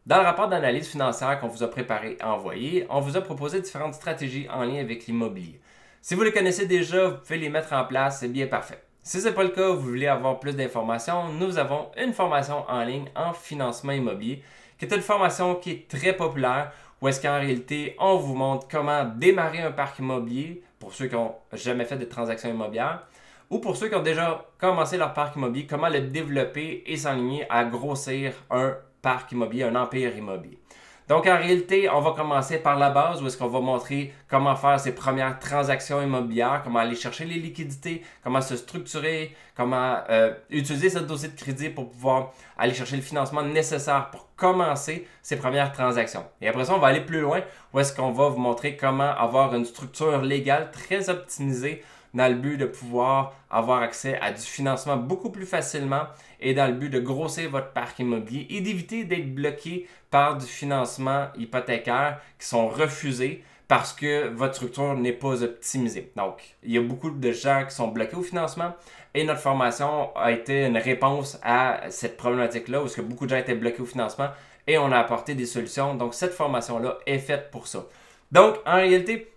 Dans le rapport d'analyse financière qu'on vous a préparé et envoyé, on vous a proposé différentes stratégies en lien avec l'immobilier. Si vous les connaissez déjà, vous pouvez les mettre en place, c'est bien parfait. Si ce n'est pas le cas, vous voulez avoir plus d'informations, nous avons une formation en ligne en financement immobilier, qui est une formation qui est très populaire, où est-ce qu'en réalité, on vous montre comment démarrer un parc immobilier, pour ceux qui n'ont jamais fait de transactions immobilières, ou pour ceux qui ont déjà commencé leur parc immobilier, comment le développer et s'enligner à grossir un parc immobilier, un empire immobilier. Donc en réalité, on va commencer par la base où est-ce qu'on va montrer comment faire ses premières transactions immobilières, comment aller chercher les liquidités, comment se structurer, comment utiliser ce dossier de crédit pour pouvoir aller chercher le financement nécessaire pour commencer ses premières transactions. Et après ça, on va aller plus loin où est-ce qu'on va vous montrer comment avoir une structure légale très optimisée dans le but de pouvoir avoir accès à du financement beaucoup plus facilement et dans le but de grossir votre parc immobilier et d'éviter d'être bloqué par du financement hypothécaire qui sont refusés parce que votre structure n'est pas optimisée. Donc, il y a beaucoup de gens qui sont bloqués au financement et notre formation a été une réponse à cette problématique-là où beaucoup de gens étaient bloqués au financement et on a apporté des solutions. Donc, cette formation-là est faite pour ça. Donc, en réalité,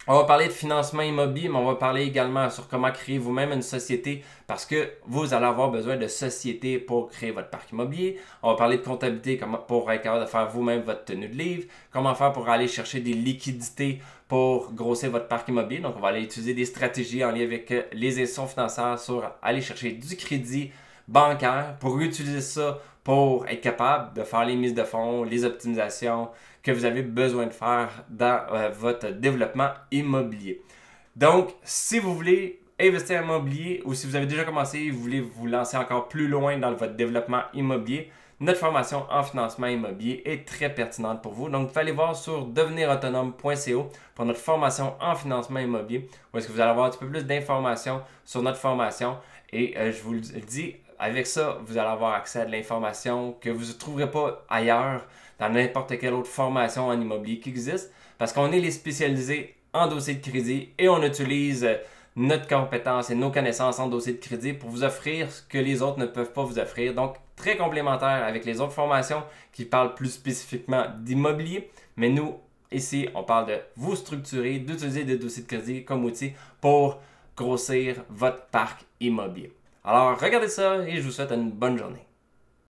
on va parler de financement immobilier, mais on va parler également sur comment créer vous-même une société parce que vous allez avoir besoin de société pour créer votre parc immobilier. On va parler de comptabilité pour être capable de faire vous-même votre tenue de livre. Comment faire pour aller chercher des liquidités pour grossir votre parc immobilier. Donc, on va aller utiliser des stratégies en lien avec les institutions financières sur aller chercher du crédit bancaire pour utiliser ça pour être capable de faire les mises de fonds, les optimisations que vous avez besoin de faire dans votre développement immobilier. Donc, si vous voulez investir en immobilier ou si vous avez déjà commencé et vous voulez vous lancer encore plus loin dans votre développement immobilier, notre formation en financement immobilier est très pertinente pour vous. Donc, vous allez voir sur devenirautonome.co pour notre formation en financement immobilier où est-ce que vous allez avoir un petit peu plus d'informations sur notre formation. Et je vous le dis, avec ça, vous allez avoir accès à de l'information que vous ne trouverez pas ailleurs dans n'importe quelle autre formation en immobilier qui existe parce qu'on est les spécialisés en dossier de crédit et on utilise notre compétence et nos connaissances en dossier de crédit pour vous offrir ce que les autres ne peuvent pas vous offrir. Donc, très complémentaire avec les autres formations qui parlent plus spécifiquement d'immobilier. Mais nous, ici, on parle de vous structurer, d'utiliser des dossiers de crédit comme outil pour grossir votre parc immobilier. Alors, regardez ça et je vous souhaite une bonne journée.